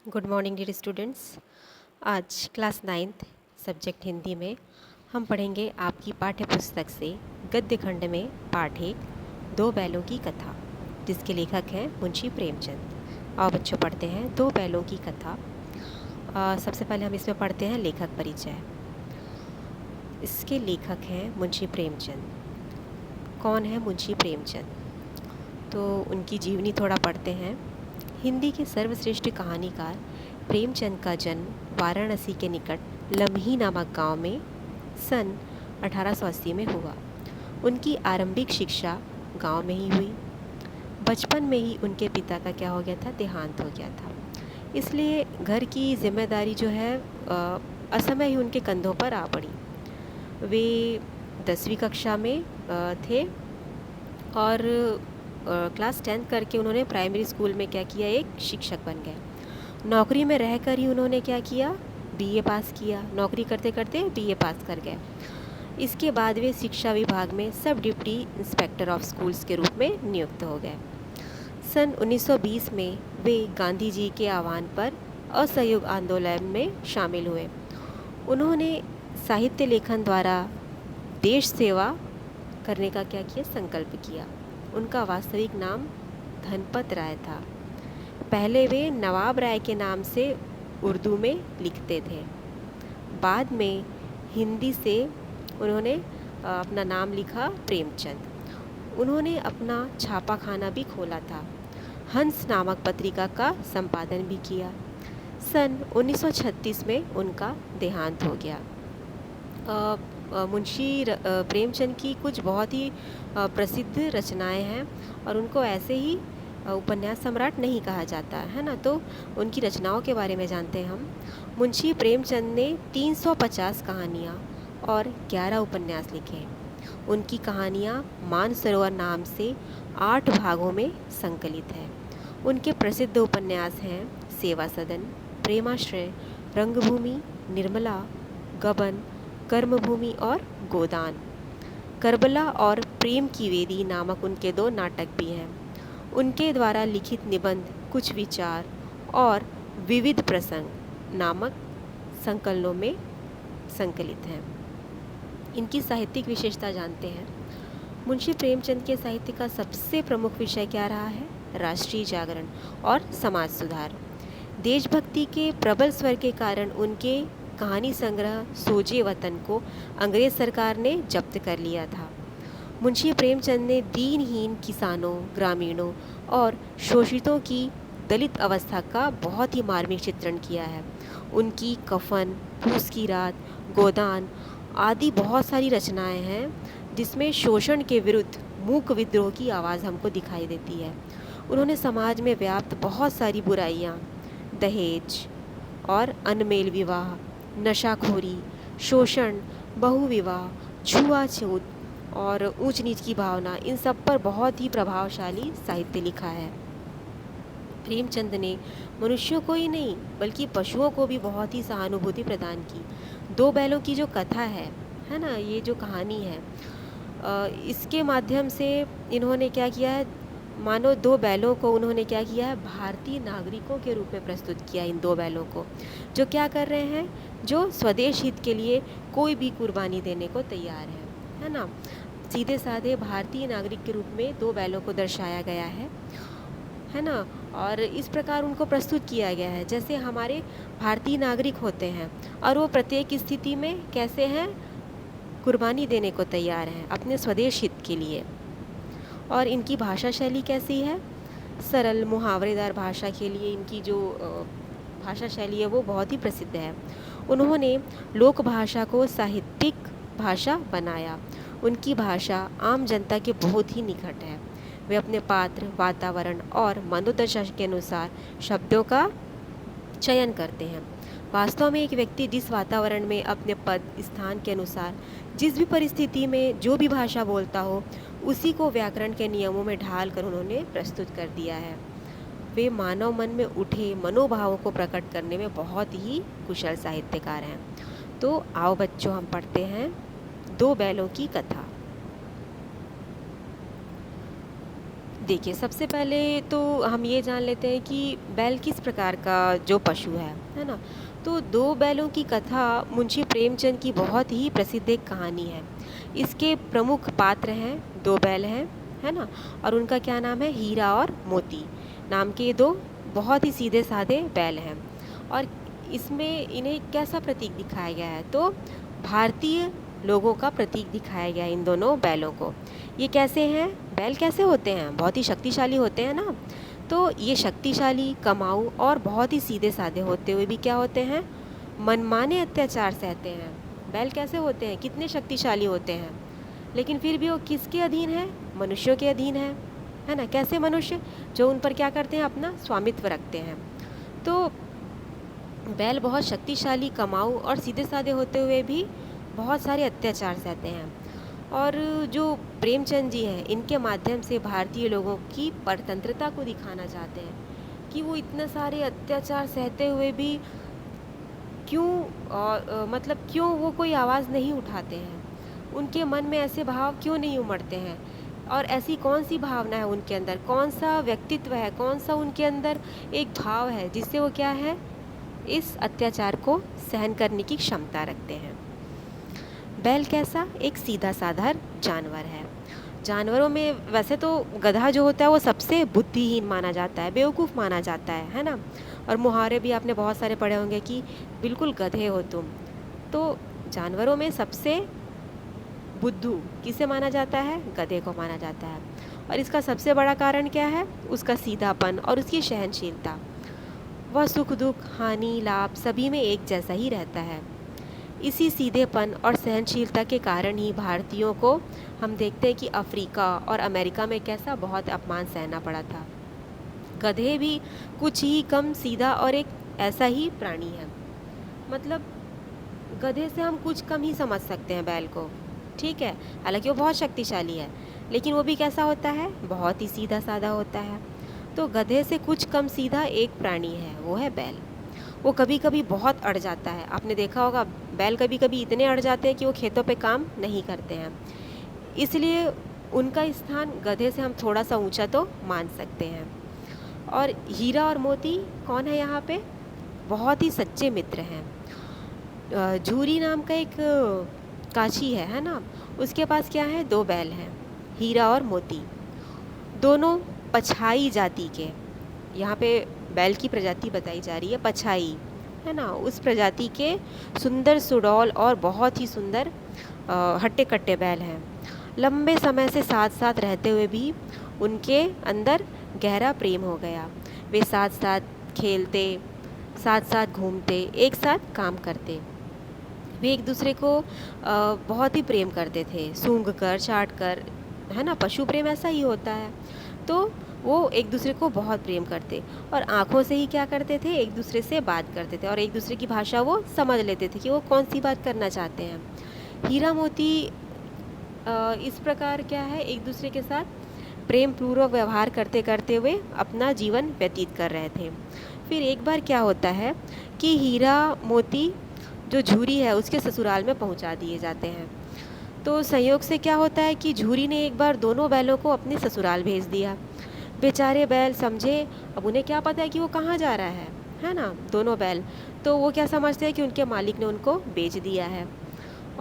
Good morning dear students. आज class 9th subject Hindi में हम पढ़ेंगे आपकी पाठ्य पुस्तक से गद्य खंड में पाठ 1 दो बैलों की कथा, जिसके लेखक हैं मुंशी प्रेमचंद। और बच्चों पढ़ते हैं दो बैलों की कथा। सबसे पहले हम इसमें पढ़ते हैं लेखक परिचय। इसके लेखक हैं मुंशी प्रेमचंद। कौन है मुंशी प्रेमचंद? तो उनकी जीवनी थोड़ा पढ़ते हैं। हिंदी के सर्वश्रेष्ठ कहानीकार प्रेमचंद का जन्म वाराणसी के निकट लम्ही नामक गांव में सन 1880 में हुआ। उनकी आरंभिक शिक्षा गांव में ही हुई। बचपन में ही उनके पिता का क्या हो गया था, देहांत हो गया था। इसलिए घर की जिम्मेदारी जो है असमय ही उनके कंधों पर आ पड़ी। वे 10वीं कक्षा में थे और क्लास 10th करके उन्होंने प्राइमरी स्कूल में क्या किया, एक शिक्षक बन गए। नौकरी में रहकर ही उन्होंने क्या किया, बीए पास किया। नौकरी करते करते बीए पास कर गए। इसके बाद वे शिक्षा विभाग में सब डिप्टी इंस्पेक्टर ऑफ स्कूल्स के रूप में नियुक्त हो गए। सन 1920 में वे गांधी जी के आह्वान पर असहयोग आंदोलन में शामिल हुए। उन्होंने साहित्य लेखन द्वारा देश सेवा करने का क्या किया, संकल्प किया। उनका वास्तविक नाम धनपत राय था। पहले वे नवाब राय के नाम से उर्दू में लिखते थे। बाद में हिंदी से उन्होंने अपना नाम लिखा प्रेमचंद। उन्होंने अपना छापाखाना भी खोला था। हंस नामक पत्रिका का संपादन भी किया। सन 1936 में उनका देहांत हो गया। मुंशी प्रेमचंद की कुछ बहुत ही प्रसिद्ध रचनाएं हैं और उनको ऐसे ही उपन्यास सम्राट नहीं कहा जाता है ना। तो उनकी रचनाओं के बारे में जानते हैं हम। मुंशी प्रेमचंद ने 350 कहानियाँ और 11 उपन्यास लिखे। उनकी कहानियाँ मानसरोवर नाम से 8 भागों में संकलित है। उनके प्रसिद्ध उपन्यास हैं सेवा सदन, प्रेमाश्रय, रंगभूमि, निर्मला, गबन, कर्मभूमि और गोदान। करबला और प्रेम की वेदी नामक उनके 2 नाटक भी हैं। उनके द्वारा लिखित निबंध कुछ विचार और विविध प्रसंग नामक संकलनों में संकलित हैं। इनकी साहित्यिक विशेषता जानते हैं। मुंशी प्रेमचंद के साहित्य का सबसे प्रमुख विषय क्या रहा है, राष्ट्रीय जागरण और समाज सुधार। देशभक्ति के प्रबल स्वर के कारण उनके कहानी संग्रह सोजे वतन को अंग्रेज सरकार ने जब्त कर लिया था। मुंशी प्रेमचंद ने दीनहीन किसानों, ग्रामीणों और शोषितों की दलित अवस्था का बहुत ही मार्मिक चित्रण किया है। उनकी कफन, फूस की रात, गोदान आदि बहुत सारी रचनाएं हैं जिसमें शोषण के विरुद्ध मूक विद्रोह की आवाज़ हमको दिखाई देती है। उन्होंने समाज में व्याप्त बहुत सारी बुराइयाँ, दहेज और अनमेल विवाह, नशाखोरी, शोषण, बहुविवाह, छुआछूत और ऊंच नीच की भावना, इन सब पर बहुत ही प्रभावशाली साहित्य लिखा है। प्रेमचंद ने मनुष्यों को ही नहीं बल्कि पशुओं को भी बहुत ही सहानुभूति प्रदान की। दो बैलों की जो कथा है ना, ये जो कहानी है, इसके माध्यम से इन्होंने क्या किया है, मानो 2 बैलों को उन्होंने क्या किया है, भारतीय नागरिकों के रूप में प्रस्तुत किया। इन 2 बैलों को जो क्या कर रहे हैं, जो स्वदेश हित के लिए कोई भी कुर्बानी देने को तैयार है ना। सीधे साधे भारतीय नागरिक के रूप में 2 बैलों को दर्शाया गया है ना। और इस प्रकार उनको प्रस्तुत किया गया है जैसे हमारे भारतीय नागरिक होते हैं और वो प्रत्येक स्थिति में कैसे हैं, कुर्बानी देने को तैयार हैं अपने स्वदेश हित के लिए। और इनकी भाषा शैली कैसी है, सरल मुहावरेदार भाषा के लिए इनकी जो भाषा शैली है वो बहुत ही प्रसिद्ध है। उन्होंने लोक भाषा को साहित्यिक भाषा बनाया। उनकी भाषा आम जनता के बहुत ही निकट है। वे अपने पात्र, वातावरण और मनोदशा के अनुसार शब्दों का चयन करते हैं। वास्तव में एक व्यक्ति जिस वातावरण में अपने पद स्थान के अनुसार जिस भी परिस्थिति में जो भी भाषा बोलता हो, उसी को व्याकरण के नियमों में ढाल कर उन्होंने प्रस्तुत कर दिया है। वे मानव मन में उठे मनोभावों को प्रकट करने में बहुत ही कुशल साहित्यकार हैं। तो आओ बच्चों, हम पढ़ते हैं 2 बैलों की कथा। देखिए, सबसे पहले तो हम ये जान लेते हैं कि बैल किस प्रकार का जो पशु है ना? तो 2 बैलों की कथा मुंशी प्रेमचंद की बहुत ही प्रसिद्ध एक कहानी है। इसके प्रमुख पात्र हैं, 2 बैल हैं, है ना? और उनका क्या नाम है? हीरा और मोती नाम के ये 2 बहुत ही सीधे-साधे बैल हैं। और इसमें इन्हें कैसा प्रतीक दिखाया गया है? तो भारतीय लोगों का प्रतीक दिखाया गया है इन दोनों बैलों को। ये कैसे हैं? बैल कैसे होते हैं? बहुत ही शक्तिशाली होते हैं ना। तो ये शक्तिशाली, कमाऊ और बहुत ही सीधे-साधे होते हुए भी क्या होते हैं? मनमाने अत्याचार सहते हैं। बैल कैसे होते हैं? कितने शक्तिशाली होते हैं, लेकिन फिर भी वो किसके अधीन है? मनुष्यों के अधीन है ना? कैसे मनुष्य? जो उन पर क्या करते हैं? अपना स्वामित्व रखते हैं। तो बैल बहुत शक्तिशाली, कमाऊ और सीधे-साधे होते हुए भी बहुत सारे अत्याचार सहते हैं। और जो प्रेमचंद जी हैं, इनके माध्यम से भारतीय लोगों की परतंत्रता को दिखाना चाहते हैं कि वो इतने सारे अत्याचार सहते हुए भी क्यों मतलब क्यों वो कोई आवाज़ नहीं उठाते हैं? उनके मन में ऐसे भाव क्यों नहीं उमड़ते हैं? और ऐसी कौन-सी भावना है उनके अंदर? कौन-सा व्यक्तित्व है? कौन-सा उनके अंदर एक भाव है जिससे वो क्या है? इस अत्याचार को सहन करने की क्षमता रखते हैं। बैल कैसा? एक सीधा-साधा जानवर है। जानवरों में वैसे तो गधा जो होता है वो सबसे बुद्धिहीन माना जाता है, बेवकूफ़ माना जाता है ना? और मुहावरे भी आपने बहुत सारे पढ़े होंगे कि बिल्कुल गधे हो तुम। तो जानवरों में सबसे बुद्धू किसे माना जाता है? गधे को माना जाता है। और इसका सबसे बड़ा कारण क्या है? उसका सीधापन और उसकी सहनशीलता। वह सुख दुख, हानि लाभ सभी में एक जैसा ही रहता है। इसी सीधेपन और सहनशीलता के कारण ही भारतीयों को हम देखते हैं कि अफ्रीका और अमेरिका में कैसा बहुत अपमान सहना पड़ा था। गधे भी कुछ ही कम सीधा और एक ऐसा ही प्राणी है। मतलब गधे से हम कुछ कम ही समझ सकते हैं बैल को, ठीक है? हालांकि वो बहुत शक्तिशाली है, लेकिन वो भी कैसा होता है? बहुत ही सीधा साधा होता है। तो गधे से कुछ कम सीधा एक प्राणी है, वो है बैल। वो कभी कभी बहुत अड़ जाता है। आपने देखा होगा बैल कभी कभी इतने अड़ जाते हैं कि वो खेतों पे काम नहीं करते हैं। इसलिए उनका स्थान गधे से हम थोड़ा सा ऊंचा तो मान सकते हैं। और हीरा और मोती कौन है यहाँ पे? बहुत ही सच्चे मित्र हैं। झूरी नाम का एक काची है ना? उसके पास क्या है? 2 बैल हैं, हीरा और मोती। दोनों पछाई जाति के, यहाँ पे बैल की प्रजाति बताई जा रही है पछाई, है ना? उस प्रजाति के सुंदर सुडौल और बहुत ही सुंदर हट्टे कट्टे बैल हैं। लंबे समय से साथ साथ रहते हुए भी उनके अंदर गहरा प्रेम हो गया। वे साथ साथ खेलते, साथ साथ घूमते, एक साथ काम करते। वे एक दूसरे को बहुत ही प्रेम करते थे, सूंघ कर, चाट कर, है ना? पशु प्रेम ऐसा ही होता है। तो वो एक दूसरे को बहुत प्रेम करते और आँखों से ही क्या करते थे? एक दूसरे से बात करते थे और एक दूसरे की भाषा वो समझ लेते थे कि वो कौन सी बात करना चाहते हैं। हीरा मोती इस प्रकार क्या है? एक दूसरे के साथ प्रेम पूर्वक व्यवहार करते करते हुए अपना जीवन व्यतीत कर रहे थे। फिर एक बार क्या होता है कि हीरा मोती जो झूरी है उसके ससुराल में पहुंचा दिए जाते हैं। तो संयोग से क्या होता है कि झूरी ने एक बार दोनों बैलों को अपने ससुराल भेज दिया। बेचारे बैल समझे, अब उन्हें क्या पता है कि वो कहाँ जा रहा है ना? दोनों बैल तो वो क्या समझते हैं कि उनके मालिक ने उनको बेच दिया है।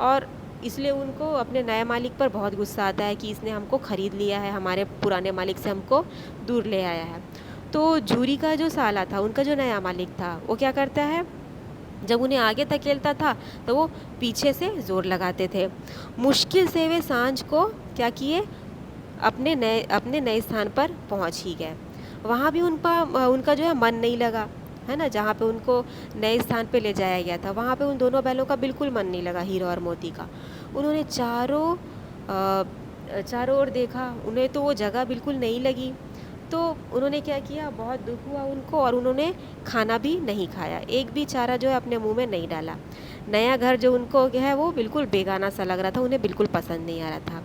और इसलिए उनको अपने नए मालिक पर बहुत गुस्सा आता है कि इसने हमको ख़रीद लिया है, हमारे पुराने मालिक से हमको दूर ले आया है। तो झूरी का जो साला था, उनका जो नया मालिक था, वो क्या करता है? जब उन्हें आगे धकेलता था तो वो पीछे से ज़ोर लगाते थे। मुश्किल से वे सांझ को क्या किए? अपने नए स्थान पर पहुंच ही गए। वहाँ भी उनका जो है मन नहीं लगा, है ना? जहाँ पे उनको नए स्थान पे ले जाया गया था, वहाँ पे उन दोनों बैलों का बिल्कुल मन नहीं लगा, हीरा और मोती का। उन्होंने चारों ओर देखा, उन्हें तो वो जगह बिल्कुल नहीं लगी। तो उन्होंने क्या किया? बहुत दुख हुआ उनको और उन्होंने खाना भी नहीं खाया, एक भी चारा जो है अपने मुंह में नहीं डाला। नया घर जो उनको है वो बिल्कुल बेगाना सा लग रहा था, उन्हें बिल्कुल पसंद नहीं आ रहा था।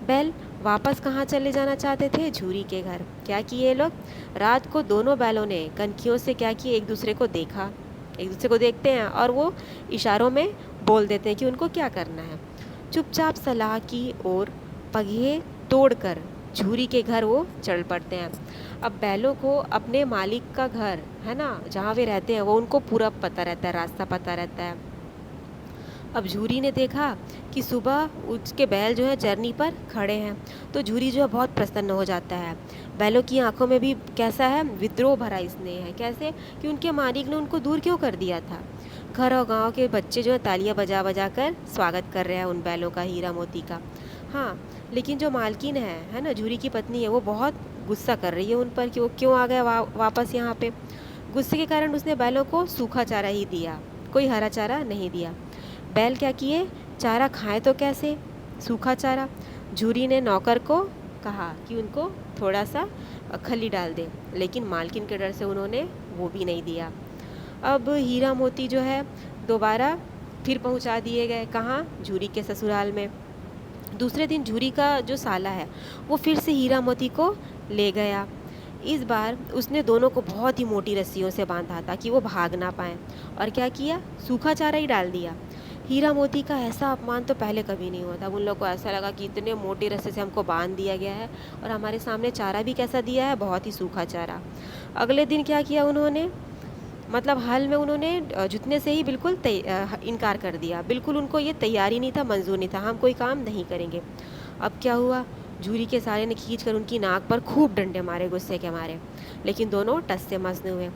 बैल वापस कहाँ चले जाना चाहते थे? झूरी के घर। क्या किए लोग? रात को दोनों बैलों ने कनखियों से क्या किए? एक दूसरे को देखा। एक दूसरे को देखते हैं और वो इशारों में बोल देते हैं कि उनको क्या करना है। चुपचाप सलाह की और पगहे तोड़कर झूरी के घर वो चढ़ पड़ते हैं। अब बैलों को अपने मालिक का घर है ना, जहाँ वे रहते हैं, वो उनको पूरा पता रहता है, रास्ता पता रहता है। अब झूरी ने देखा कि सुबह उसके बैल जो है चरनी पर खड़े हैं, तो झूरी जो है बहुत प्रसन्न हो जाता है। बैलों की आंखों में भी कैसा है, विद्रोह भरा स्नेह है। कैसे कि उनके मालिक ने उनको दूर क्यों कर दिया था। घर और गांव के बच्चे जो है तालियां बजा बजा कर स्वागत कर रहे हैं उन बैलों का, हीरा मोती का। हाँ, लेकिन जो मालकिन है ना, झूरी की पत्नी है, वो बहुत गुस्सा कर रही है उन पर कि वो क्यों आ गए वापस यहाँ पे। गुस्से के कारण उसने बैलों को सूखा चारा ही दिया, कोई हरा चारा नहीं दिया। बैल क्या किए, चारा खाएं तो कैसे, सूखा चारा। झूरी ने नौकर को कहा कि उनको थोड़ा सा खली डाल दे, लेकिन मालकिन के डर से उन्होंने वो भी नहीं दिया। अब हीरा मोती जो है दोबारा फिर पहुंचा दिए गए, कहाँ, झूरी के ससुराल में। दूसरे दिन झूरी का जो साला है वो फिर से हीरा मोती को ले गया। इस बार उसने दोनों को बहुत ही मोटी रस्सियों से बांधा ताकि वो भाग ना पाए, और क्या किया, सूखा चारा ही डाल दिया। हीरा मोती का ऐसा अपमान तो पहले कभी नहीं हुआ था। उन लोगों को ऐसा लगा कि इतने मोटे रस्से से हमको बांध दिया गया है, और हमारे सामने चारा भी कैसा दिया है, बहुत ही सूखा चारा। अगले दिन क्या किया उन्होंने, मतलब हल में उन्होंने जुतने से ही बिल्कुल इनकार कर दिया। बिल्कुल उनको ये तैयारी नहीं था, मंजूर नहीं था, हम कोई काम नहीं करेंगे। अब क्या हुआ, झूरी के साले ने खींच कर उनकी नाक पर खूब डंडे मारे गुस्से के मारे, लेकिन दोनों टस से मस नहीं हुए।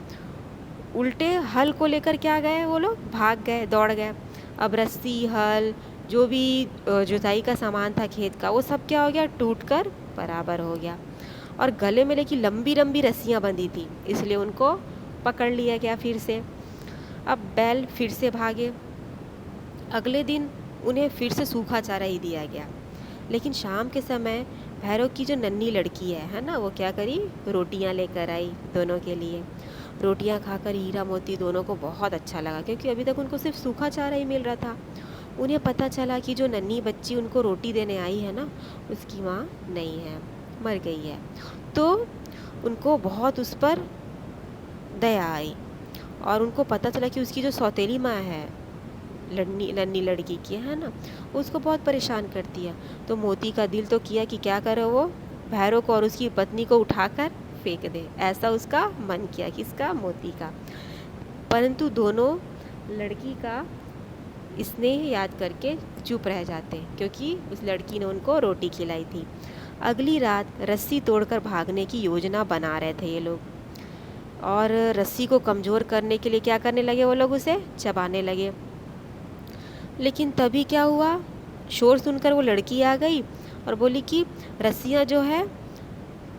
उल्टे हल को लेकर क्या गए, वो लोग भाग गए, दौड़ गए। अब रस्सी, हल, जो भी जुताई का सामान था खेत का, वो सब क्या हो गया, टूट कर बराबर हो गया। और गले में लेकिन लंबी लंबी रस्सियाँ बंधी थी, इसलिए उनको पकड़ लिया गया फिर से। अब बैल फिर से भागे। अगले दिन उन्हें फिर से सूखा चारा ही दिया गया, लेकिन शाम के समय भैरव की जो नन्ही लड़की है ना, वो क्या करी, रोटियां लेकर आई दोनों के लिए। रोटियां खाकर हीरा मोती दोनों को बहुत अच्छा लगा, क्योंकि अभी तक उनको सिर्फ सूखा चारा ही मिल रहा था। उन्हें पता चला कि जो नन्ही बच्ची उनको रोटी देने आई है ना, उसकी माँ नहीं है, मर गई है। तो उनको बहुत उस पर दया आई, और उनको पता चला कि उसकी जो सौतेली माँ है, नन्ही लड़की की है ना, उसको बहुत परेशान करती है। तो मोती का दिल तो किया कि क्या करे, वो भैरव को और उसकी पत्नी को उठाकर फेंक दे। ऐसा उसका मन किया, किसका, मोती का। परंतु दोनों लड़की का स्नेह याद करके चुप रह जाते, क्योंकि उस लड़की ने उनको रोटी खिलाई थी। अगली रात रस्सी तोड़कर भागने की योजना बना रहे थे ये लोग, और रस्सी को कमज़ोर करने के लिए क्या करने लगे, वो लोग उसे चबाने लगे। लेकिन तभी क्या हुआ, शोर सुनकर वो लड़की आ गई और बोली कि रस्सियाँ जो है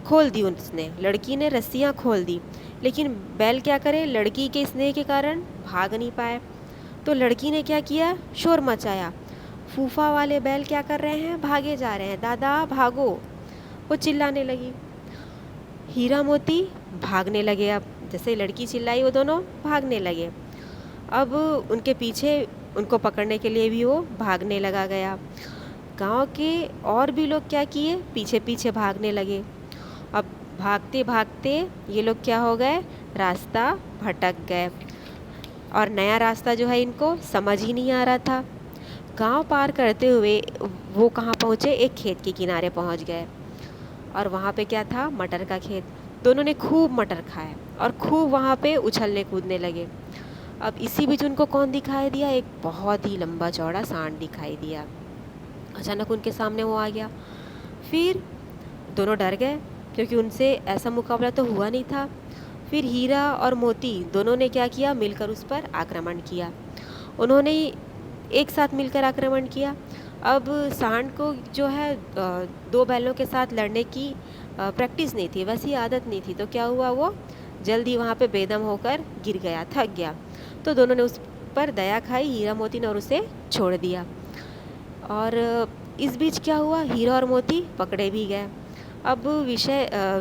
खोल दी उसने। लड़की ने रस्सियाँ खोल दी, लेकिन बैल क्या करे, लड़की के स्नेह के कारण भाग नहीं पाए। तो लड़की ने क्या किया, शोर मचाया। फूफा वाले बैल क्या कर रहे हैं, भागे जा रहे हैं, दादा भागो, वो चिल्लाने लगी। हीरा मोती भागने लगे। अब जैसे लड़की चिल्लाई, वो दोनों भागने लगे। अब उनके पीछे उनको पकड़ने के लिए भी वो भागने लगा गया। गांव के और भी लोग क्या किए, पीछे पीछे भागने लगे। अब भागते भागते ये लोग क्या हो गए, रास्ता भटक गए, और नया रास्ता जो है इनको समझ ही नहीं आ रहा था। गांव पार करते हुए वो कहाँ पहुँचे, एक खेत के किनारे पहुँच गए, और वहाँ पे क्या था, मटर का खेत। दोनों ने खूब मटर खाए और खूब वहाँ पे उछलने कूदने लगे। अब इसी बीच उनको कौन दिखाई दिया, एक बहुत ही लंबा चौड़ा सांड दिखाई दिया। अचानक उनके सामने वो आ गया। फिर दोनों डर गए, क्योंकि उनसे ऐसा मुकाबला तो हुआ नहीं था। फिर हीरा और मोती दोनों ने क्या किया, मिलकर उस पर आक्रमण किया। उन्होंने एक साथ मिलकर आक्रमण किया। अब सांड को जो है दो बैलों के साथ लड़ने की प्रैक्टिस नहीं थी, वैसी आदत नहीं थी। तो क्या हुआ, वो जल्दी वहाँ पे बेदम होकर गिर गया, थक गया। तो दोनों ने उस पर दया खाई, हीरा मोती ने, और उसे छोड़ दिया। और इस बीच क्या हुआ, हीरा और मोती पकड़े भी गए। अब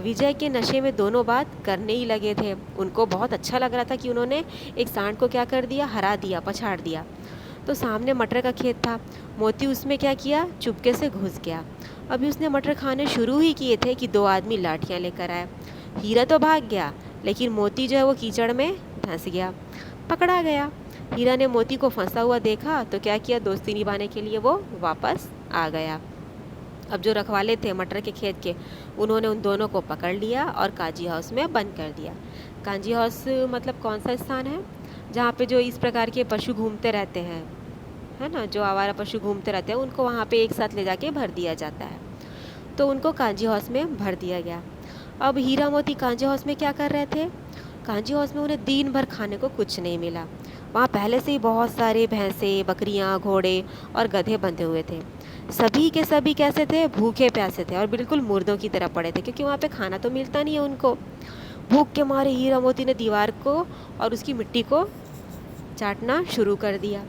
विजय के नशे में दोनों बात करने ही लगे थे। उनको बहुत अच्छा लग रहा था कि उन्होंने एक सांड को क्या कर दिया, हरा दिया, पछाड़ दिया। तो सामने मटर का खेत था, मोती उसमें क्या किया, चुपके से घुस गया। अभी उसने मटर खाने शुरू ही किए थे कि दो आदमी लाठियाँ लेकर आए। हीरा तो भाग गया, लेकिन मोती जो है वो कीचड़ में धंस गया, पकड़ा गया। हीरा ने मोती को फंसा हुआ देखा तो क्या किया, दोस्ती निभाने के लिए वो वापस आ गया। अब जो रखवाले थे मटर के खेत के, उन्होंने उन दोनों को पकड़ लिया और काजी हाउस में बंद कर दिया। काजी हाउस मतलब कौन सा स्थान है जहाँ पे जो इस प्रकार के पशु घूमते रहते हैं, है ना, जो आवारा पशु घूमते रहते हैं, उनको वहाँ पे एक साथ ले जाके भर दिया जाता है। तो उनको कांजी हाउस में भर दिया गया। अब हीरा मोती कांजी हाउस में क्या कर रहे थे? कांजी हाउस में उन्हें दिन भर खाने को कुछ नहीं मिला। वहाँ पहले से ही बहुत सारे भैंसें, बकरियाँ, घोड़े और गधे बंधे हुए थे। सभी के सभी कैसे थे? भूखे प्यासे थे और बिल्कुल मुर्दों की तरह पड़े थे, क्योंकि वहाँ पे खाना तो मिलता नहीं है उनको। भूख के मारे हीरा मोती ने दीवार को और उसकी मिट्टी को चाटना शुरू कर दिया।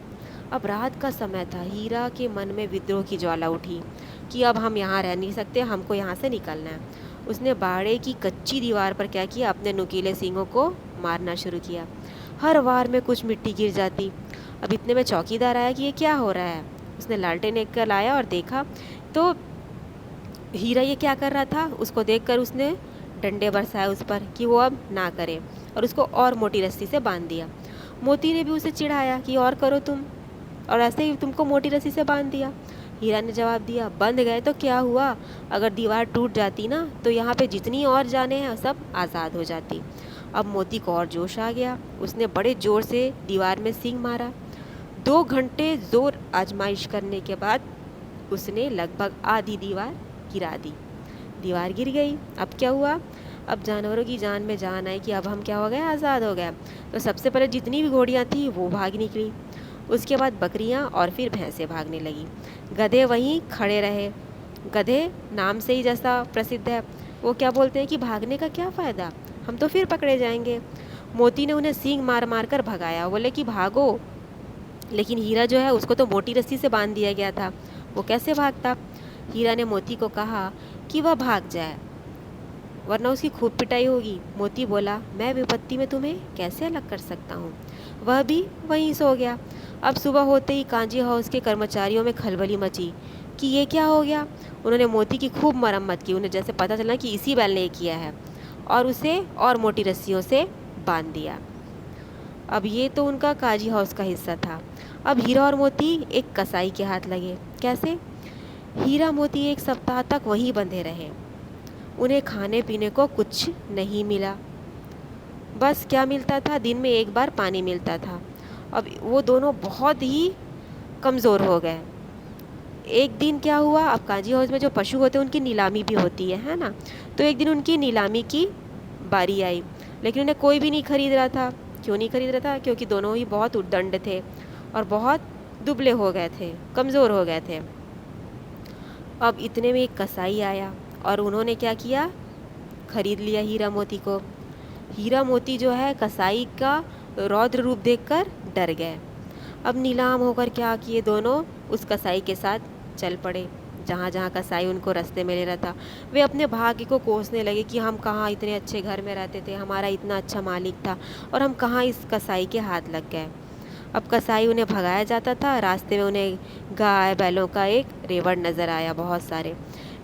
अब रात का समय था। हीरा के मन में विद्रोह की ज्वाला उठी कि अब हम यहाँ रह नहीं सकते, हमको यहाँ से निकलना है। उसने बाड़े की कच्ची दीवार पर क्या किया? अपने नुकीले सींगों को मारना शुरू किया। हर वार में कुछ मिट्टी गिर जाती। अब इतने में चौकीदार आया कि ये क्या हो रहा है। उसने लालटेन एक कर लाया और देखा तो हीरा ये क्या कर रहा था। उसको देखकर उसने डंडे बरसाए उस पर कि वो अब ना करे, और उसको और मोटी रस्सी से बांध दिया। मोती ने भी उसे चिढ़ाया कि और करो तुम, और ऐसे ही तुमको मोटी रस्सी से बांध दिया। हीरा ने जवाब दिया, बंध गए तो क्या हुआ, अगर दीवार टूट जाती ना तो यहाँ पे जितनी और जाने हैं सब आज़ाद हो जाती। अब मोती को और जोश आ गया। उसने बड़े जोर से दीवार में सींग मारा। 2 घंटे जोर आजमाइश करने के बाद उसने लगभग आधी दीवार गिरा दी। दीवार गिर गई। अब क्या हुआ? अब जानवरों की जान में जान आई कि अब हम क्या हो गए? आज़ाद हो गए। तो सबसे पहले जितनी भी घोड़ियाँ थी वो भाग निकली, उसके बाद बकरियाँ और फिर भैंसें भागने लगी। गधे वहीं खड़े रहे। गधे नाम से ही जैसा प्रसिद्ध है, वो क्या बोलते हैं कि भागने का क्या फ़ायदा, हम तो फिर पकड़े जाएंगे। मोती ने उन्हें सींग मार मार कर भगाया। बोले कि भागो, लेकिन हीरा जो है उसको तो मोटी रस्सी से बांध दिया गया था, वो कैसे भागता। हीरा ने मोती को कहा कि वह भाग जाए वरना उसकी खूब पिटाई होगी। मोती बोला, मैं विपत्ति में तुम्हें कैसे अलग कर सकता हूँ। वह भी वहीं सो गया। अब सुबह होते ही कांजी हाउस के कर्मचारियों में खलबली मची कि ये क्या हो गया। उन्होंने मोती की खूब मरम्मत की। उन्हें जैसे पता चला कि इसी बैल ने किया है, और उसे और मोटी रस्सियों से बांध दिया। अब ये तो उनका काजी हाउस का हिस्सा था। अब हीरा और मोती एक कसाई के हाथ लगे। कैसे? हीरा मोती 1 सप्ताह तक वहीं बंधे रहे। उन्हें खाने पीने को कुछ नहीं मिला। बस क्या मिलता था? दिन में 1 बार पानी मिलता था। अब वो दोनों बहुत ही कमज़ोर हो गए। एक दिन क्या हुआ? अब काजी हाउस में जो पशु होते हैं उनकी नीलामी भी होती है ना। तो एक दिन उनकी नीलामी की बारी आई, लेकिन उन्हें कोई भी नहीं खरीद रहा था। क्यों नहीं खरीद रहा था? क्योंकि दोनों ही बहुत उद्दंड थे और बहुत दुबले हो गए थे, कमज़ोर हो गए थे। अब इतने में एक कसाई आया और उन्होंने क्या किया? खरीद लिया हीरा मोती को। हीरा मोती जो है कसाई का रौद्र रूप देखकर डर गए। अब नीलाम होकर क्या किए? दोनों उस कसाई के साथ चल पड़े। जहाँ जहाँ कसाई उनको रास्ते में ले रहा था, वे अपने भाग्य को कोसने लगे कि हम कहाँ इतने अच्छे घर में रहते थे, हमारा इतना अच्छा मालिक था, और हम कहाँ इस कसाई के हाथ लग गए। अब कसाई उन्हें भगाया जाता था। रास्ते में उन्हें गाय बैलों का एक रेवड़ नज़र आया, बहुत सारे।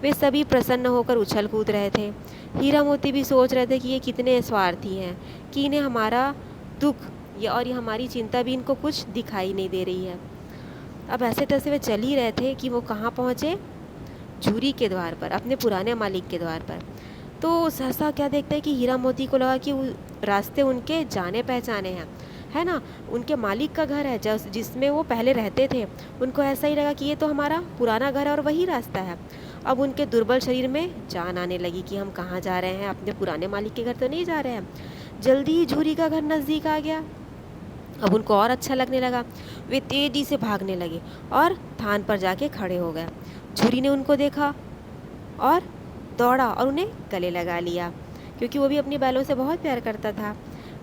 वे सभी प्रसन्न होकर उछल कूद रहे थे। हीरा मोती भी सोच रहे थे कि ये कितने स्वार्थी हैं, कि इन्हें हमारा दुख और ये हमारी चिंता भी इनको कुछ दिखाई नहीं दे रही है। अब ऐसे तैसे वे चल ही रहे थे कि वो कहाँ पहुँचे? झूरी के द्वार पर, अपने पुराने मालिक के द्वार पर। तो सहसा क्या देखते हैं कि हीरा मोती को लगा कि रास्ते उनके जाने पहचाने हैं, है ना, उनके मालिक का घर है जिसमें वो पहले रहते थे। उनको ऐसा ही लगा कि ये तो हमारा पुराना घर है और वही रास्ता है। अब उनके दुर्बल शरीर में जान आने लगी कि हम कहाँ जा रहे हैं, अपने पुराने मालिक के घर तो नहीं जा रहे हैं। जल्दी ही झूरी का घर नज़दीक आ गया। अब उनको और अच्छा लगने लगा। वे तेज़ी से भागने लगे और थान पर जाके खड़े हो गए। झूरी ने उनको देखा और दौड़ा और उन्हें गले लगा लिया, क्योंकि वो भी अपनी बैलों से बहुत प्यार करता था।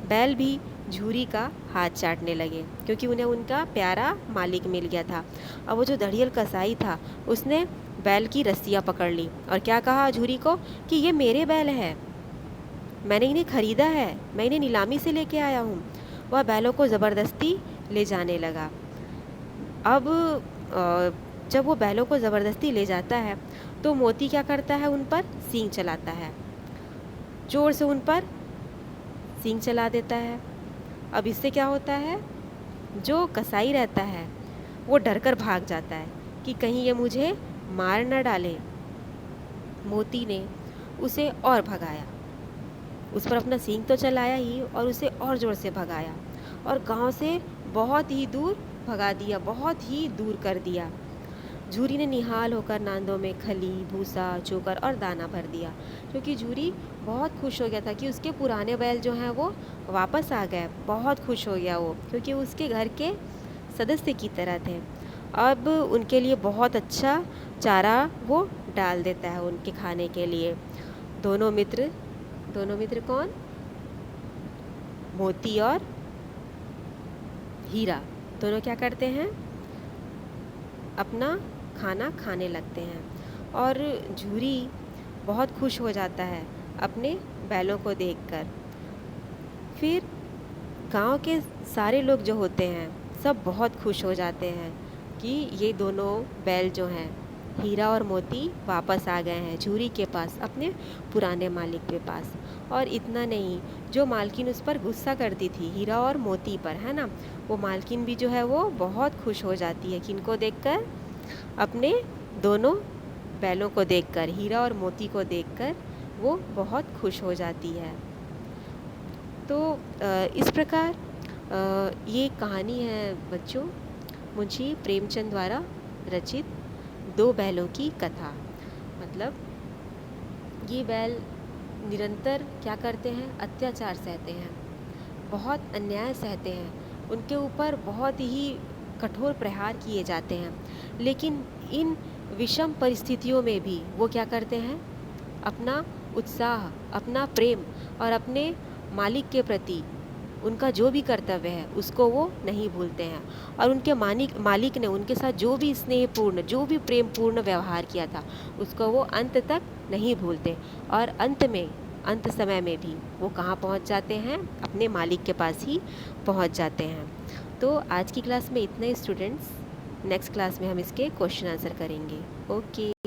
बैल भी झूरी का हाथ चाटने लगे, क्योंकि उन्हें उनका प्यारा मालिक मिल गया था। अब वो जो दड़ियल कसाई था उसने बैल की रस्सियाँ पकड़ ली और क्या कहा झूरी को कि ये मेरे बैल हैं, मैंने इन्हें खरीदा है, मैं इन्हें नीलामी से लेके आया हूँ। वह बैलों को ज़बरदस्ती ले जाने लगा। अब जब वो बैलों को ज़बरदस्ती ले जाता है तो मोती क्या करता है? उन पर सींग चलाता है, जोर से उन पर सींग चला देता है। अब इससे क्या होता है? जो कसाई रहता है वो डर कर भाग जाता है कि कहीं ये मुझे मार न डाले। मोती ने उसे और भगाया। उस पर अपना सींग तो चलाया ही और उसे और ज़ोर से भगाया और गांव से बहुत ही दूर भगा दिया, बहुत ही दूर कर दिया। झूरी ने निहाल होकर नांदों में खली, भूसा, चोकर और दाना भर दिया, क्योंकि झूरी बहुत खुश हो गया था कि उसके पुराने बैल जो हैं वो वापस आ गए। बहुत खुश हो गया वो, क्योंकि उसके घर के सदस्य की तरह थे। अब उनके लिए बहुत अच्छा चारा वो डाल देता है उनके खाने के लिए। दोनों मित्र कौन? मोती और हीरा दोनों क्या करते हैं? अपना खाना खाने लगते हैं और झूरी बहुत खुश हो जाता है अपने बैलों को देखकर। फिर गांव के सारे लोग जो होते हैं सब बहुत खुश हो जाते हैं कि ये दोनों बैल जो हैं हीरा और मोती वापस आ गए हैं झूरी के पास, अपने पुराने मालिक के पास। और इतना नहीं, जो मालकिन उस पर गुस्सा करती थी हीरा और मोती पर, है ना, वो मालकिन भी जो है वो बहुत खुश हो जाती है। किनको देखकर? अपने दोनों बैलों को देखकर, हीरा और मोती को देखकर वो बहुत खुश हो जाती है। तो इस प्रकार ये कहानी है बच्चों, मुंशी प्रेमचंद द्वारा रचित दो बैलों की कथा। मतलब ये बैल निरंतर क्या करते हैं? अत्याचार सहते हैं, बहुत अन्याय सहते हैं, उनके ऊपर बहुत ही कठोर प्रहार किए जाते हैं। लेकिन इन विषम परिस्थितियों में भी वो क्या करते हैं? अपना उत्साह, अपना प्रेम और अपने मालिक के प्रति उनका जो भी कर्तव्य है उसको वो नहीं भूलते हैं। और उनके मालिक ने उनके साथ जो भी स्नेहपूर्ण, जो भी प्रेमपूर्ण व्यवहार किया था उसको वो अंत तक नहीं भूलते। और अंत समय में भी वो कहाँ पहुँच जाते हैं? अपने मालिक के पास ही पहुँच जाते हैं। तो आज की क्लास में इतने स्टूडेंट्स, नेक्स्ट क्लास में हम इसके क्वेश्चन आंसर करेंगे। ओके।